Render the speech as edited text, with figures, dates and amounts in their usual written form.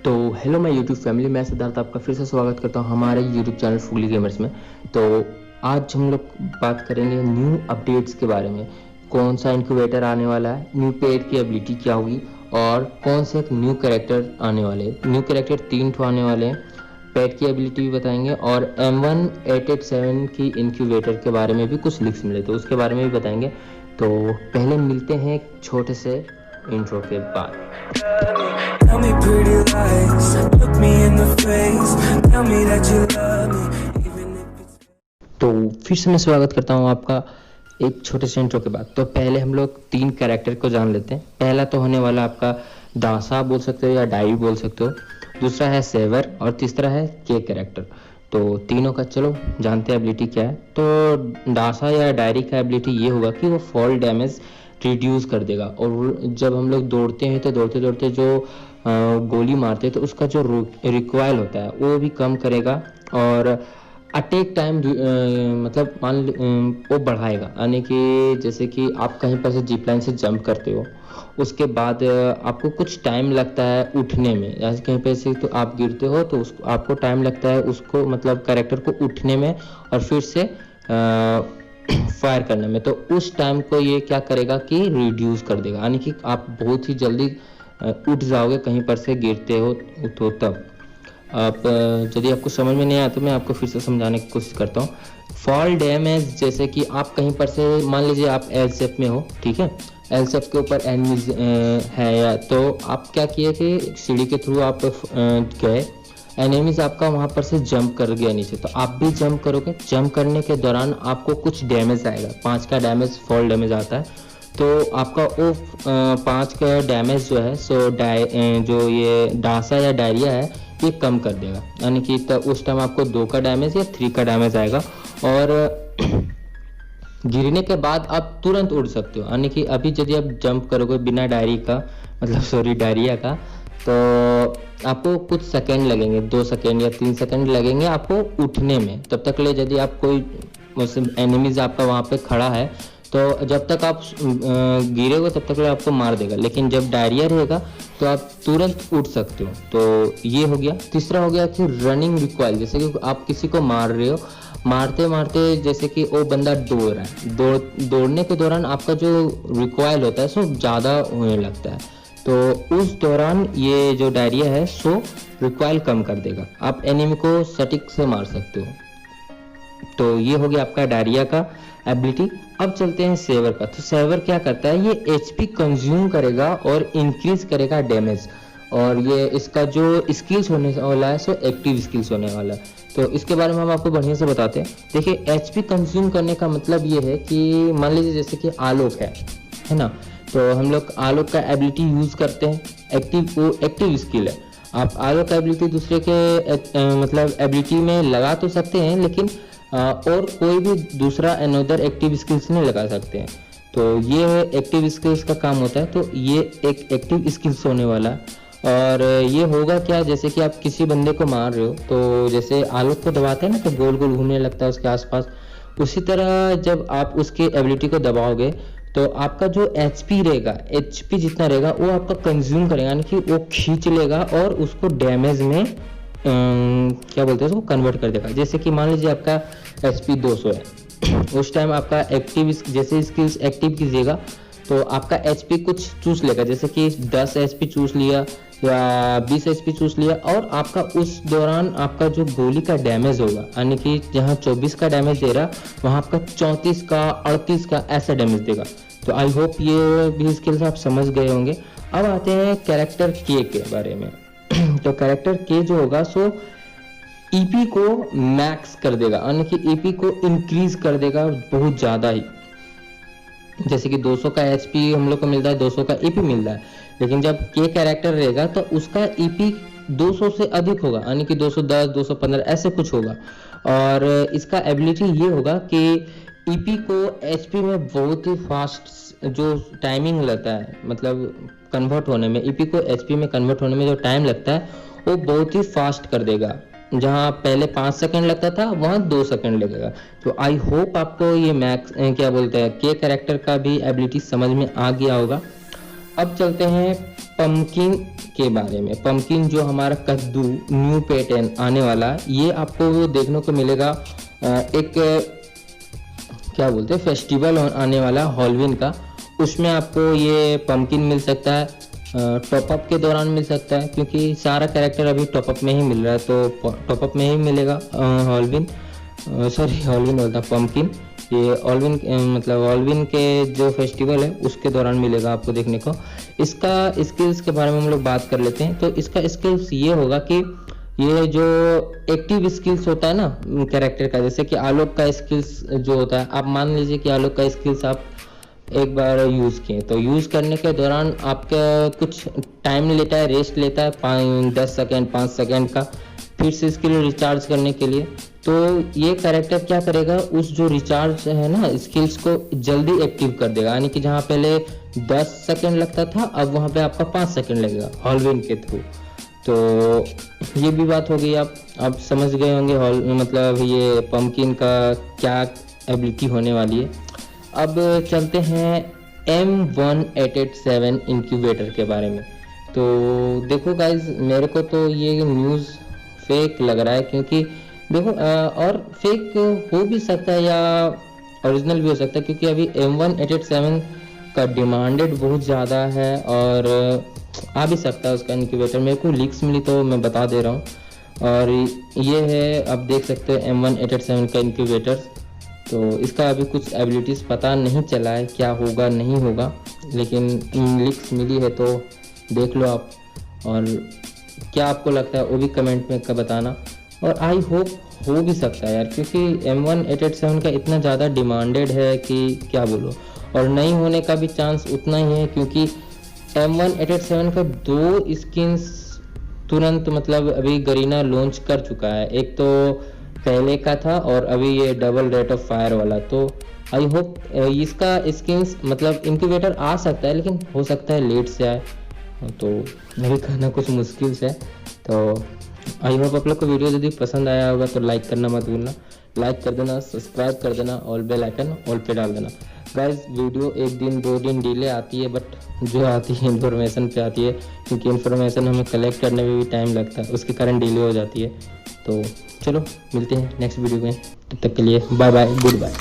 तो hello my YouTube family, मैं सिद्धार्थ आपका फिर से स्वागत करता हूं हमारे यूट्यूब चैनल फुगली गेमर्स में। तो आज हम लोग बात करेंगे न्यू अपडेट्स के बारे में। कौन सा इनक्यूबेटर आने वाला है, न्यू पेड की एबिलिटी क्या होगी और कौन से एक न्यू कैरेक्टर आने वाले हैं। न्यू कैरेक्टर 3 ठो आने वाले हैं, पेड की एबिलिटी भी बताएंगे और M1887 की इनक्यूबेटर के बारे में भी कुछ लीक्स मिले तो उसके बारे में भी बताएंगे। तो पहले मिलते हैं एक छोटे से इंट्रो के बाद। Tell me pretty lies, look me in the face, tell me that you love me, even if it's... तो फिर से मैं स्वागत करता हूँ आपका एक छोटे से इंट्रो के बाद। तो पहले हम लोग 3 कैरेक्टर को जान लेते हैं। पहला तो होने वाला आपका दासा बोल सकते हो या डाई बोल सकते हो, दूसरा है सेवर और तीसरा है के कैरेक्टर। तो तीनों का चलो जानते हैं एबिलिटी क्या है। तो दासा या डायरी का एबिलिटी ये होगा कि वो फॉल डैमेज रिड्यूस कर देगा और जब हम लोग दौड़ते हैं तो दौड़ते दौड़ते जो गोली मारते हैं तो उसका जो रिकॉइल होता है वो भी कम करेगा और अटैक टाइम मतलब वो बढ़ाएगा। यानी कि जैसे कि आप कहीं पर से जिप लाइन से जंप करते हो, उसके बाद आपको कुछ टाइम लगता है उठने में, या कहीं पे से तो आप गिरते हो तो उसको आपको टाइम लगता है उसको मतलब कैरेक्टर को उठने में और फिर से फायर करने में। तो उस टाइम को ये क्या करेगा कि रिड्यूस कर देगा, यानी कि आप बहुत ही जल्दी उठ जाओगे कहीं पर से गिरते हो तो तब आप यदि आपको समझ में नहीं आया तो मैं आपको फिर से समझाने की कोशिश करता हूँ। फॉल डैमेज जैसे कि आप कहीं पर से मान लीजिए आप एल शेप में हो, ठीक है, एल शेप के ऊपर एनिमीज है या तो आप क्या किए कि सीढ़ी के थ्रू आप गए, एनिमीज आपका वहां पर से जंप कर गया नीचे, तो आप भी जंप करोगे। जंप करने के दौरान आपको कुछ डैमेज आएगा, 5 का डैमेज फॉल डैमेज आता है। तो आपका वो 5 का डैमेज जो है सो जो ये डासा या डायरिया है ये कम कर देगा, यानी कि उस टाइम आपको 2 का डैमेज या 3 का डैमेज आएगा और गिरने के बाद आप तुरंत उड़ सकते हो। यानी कि अभी यदि आप जंप करोगे बिना डायरिया का तो आपको कुछ सेकंड लगेंगे, 2 सेकंड या 3 सेकंड लगेंगे आपको उठने में। तब तक ले यदि आप कोई एनिमीज आपका वहां पे खड़ा है तो जब तक आप गिरेगा तब तक आपको मार देगा, लेकिन जब डायरिया रहेगा तो आप तुरंत उठ सकते हो। तो ये हो गया। तीसरा हो गया कि रनिंग रिकॉइल, जैसे कि आप किसी को मार रहे हो, मारते मारते जैसे कि वो बंदा दौड़ रहा है, दौड़ने के दौरान आपका जो रिकॉइल होता है सो ज़्यादा होने लगता है, तो उस दौरान ये जो डायरिया है सो रिकॉइल कम कर देगा, आप एनिमी को सटीक से मार सकते हो। तो ये हो गया आपका डायरिया का एबिलिटी। अब चलते हैं सेवर का। तो सेवर क्या करता है, ये एचपी कंज्यूम करेगा और इंक्रीज करेगा डैमेज, और ये इसका जो स्किल्स होने वाला है सो एक्टिव स्किल्स होने वाला है। तो इसके बारे में हम आपको बढ़िया से बताते हैं। देखिए, एचपी कंज्यूम करने का मतलब ये है कि मान लीजिए जैसे कि आलोक है ना, तो हम लोग आलोक का एबिलिटी यूज करते हैं, एक्टिव स्किल है। आप आलोक का एबिलिटी दूसरे के मतलब एबिलिटी में लगा तो सकते हैं, लेकिन और कोई भी दूसरा अनदर एक्टिव स्किल्स नहीं लगा सकते हैं। तो ये एक्टिव स्किल्स का काम होता है। तो ये एक एक्टिव स्किल्स होने वाला है। और ये होगा क्या, जैसे कि आप किसी बंदे को मार रहे हो तो जैसे आलोक को दबाते हैं ना तो गोल गोल घूमने लगता है उसके आसपास, उसी तरह जब आप उसके एबिलिटी को दबाओगे तो आपका जो एचपी रहेगा, एचपी जितना रहेगा वो आपका कंज्यूम करेगा, यानी कि वो खींच लेगा और उसको डैमेज में क्या बोलते हैं उसको कन्वर्ट कर देगा। जैसे कि मान लीजिए आपका एचपी 200 है, उस टाइम आपका एक्टिव जैसे स्किल्स एक्टिव कीजिएगा तो आपका एचपी कुछ चूस लेगा, जैसे कि 10 एचपी चूस लिया या 20 एचपी चूस लिया, और आपका उस दौरान आपका जो गोली का डैमेज होगा, यानी कि जहाँ 24 का डैमेज दे रहा वहाँ आपका 34 का 38 का ऐसा डैमेज देगा। तो आई होप ये भी स्किल्स आप समझ गए होंगे। अब आते हैं कैरेक्टर के बारे में। तो कैरेक्टर के जो होगा सो ईपी को मैक्स कर देगा, यानी कि ईपी को इंक्रीज कर देगा बहुत ज्यादा ही। जैसे कि 200 का एचपी हम लोग को मिलता है, 200 का ईपी मिलता है, लेकिन जब के कैरेक्टर रहेगा तो उसका ईपी 200 से अधिक होगा, यानी कि 210 215 ऐसे कुछ होगा। और इसका एबिलिटी ये होगा कि ईपी को एचपी में बहुत ही फास्ट जो टाइमिंग लगता है, मतलब कन्वर्ट होने में, ईपी को एचपी में कन्वर्ट होने में जो टाइम लगता है वो बहुत ही फास्ट कर देगा। जहां पहले 5 सेकंड लगता था वहां 2 सेकंड लगेगा। तो आई होप आपको ये मैक्स क्या बोलते हैं के कैरेक्टर का भी एबिलिटी समझ में आ गया होगा। अब चलते हैं पंपकिन के बारे में। पंपकिन जो हमारा कद्दू न्यू पैटर्न आने वाला है, ये आपको देखने को मिलेगा। एक क्या बोलते हैं फेस्टिवल आने वाला हॉलोवीन का, उसमें आपको ये पंपकिन मिल सकता है। टॉपअप के दौरान मिल सकता है, क्योंकि सारा कैरेक्टर अभी टॉपअप में ही मिल रहा है, तो टॉपअप में ही मिलेगा हॉलोवीन, सॉरी हॉलोवीन बोलता पंपकिन। ये हॉलोवीन मतलब हॉलोवीन के जो फेस्टिवल है उसके दौरान मिलेगा आपको देखने को। इसका स्किल्स के बारे में हम लोग बात कर लेते हैं। तो इसका स्किल्स ये होगा कि ये जो एक्टिव स्किल्स होता है ना कैरेक्टर का, जैसे कि आलोक का स्किल्स जो होता है, आप मान लीजिए कि आलोक का स्किल्स आप एक बार यूज़ किए, तो यूज़ करने के दौरान आपका कुछ टाइम लेता है, रेस्ट लेता है 10 सेकेंड 5 सेकेंड का, फिर से इसके लिए रिचार्ज करने के लिए। तो ये कैरेक्टर क्या करेगा, उस जो रिचार्ज है ना स्किल्स को जल्दी एक्टिव कर देगा, यानी कि जहाँ पहले 10 सेकेंड लगता था, अब वहाँ पे आपका 5 सेकेंड लगेगा हॉलोवीन के थ्रू। तो ये भी बात हो गई, आप समझ गए होंगे मतलब ये पंपकिन का क्या एबिलिटी होने वाली है। अब चलते हैं M1887 इंक्यूबेटर के बारे में। तो देखो गाइज, मेरे को तो ये न्यूज़ फेक लग रहा है, क्योंकि देखो और फेक हो भी सकता है या ओरिजिनल भी हो सकता है, क्योंकि अभी M1887 का डिमांडेड बहुत ज़्यादा है और आ भी सकता है उसका इंक्यूबेटर। मेरे को लीक्स मिली तो मैं बता दे रहा हूँ, और ये है आप देख सकते हो M1887 का इंक्यूबेटर। तो इसका अभी कुछ एबिलिटीज़ पता नहीं चला है क्या होगा नहीं होगा, लेकिन लीक्स मिली है तो देख लो आप, और क्या आपको लगता है वो भी कमेंट में बताना। और आई होप हो भी सकता है यार, क्योंकि M1887 का इतना ज़्यादा डिमांडेड है कि क्या बोलो, और नहीं होने का भी चांस उतना ही है, क्योंकि M1887 का 2 स्किन्स तुरंत मतलब अभी गरीना लॉन्च कर चुका है, एक तो पहले का था और अभी ये डबल रेट ऑफ फायर वाला। तो आई होप इसका स्किन्स मतलब इंक्यूबेटर आ सकता है, लेकिन हो सकता है लेट से आए, तो नहीं कहना कुछ मुश्किल से। तो आई होप आप लोग को वीडियो यदि पसंद आया होगा तो लाइक करना मत भूलना, लाइक कर देना, सब्सक्राइब कर देना और बेल आइकन ऑल पे डाल देना। गाइस वीडियो 1 दिन 2 दिन डिले आती है, बट जो आती है इन्फॉर्मेशन पे आती है, क्योंकि इन्फॉर्मेशन हमें कलेक्ट करने में भी टाइम लगता है, उसके कारण डिले हो जाती है। तो चलो मिलते हैं नेक्स्ट वीडियो में, तब तक के लिए बाय बाय, गुड बाय।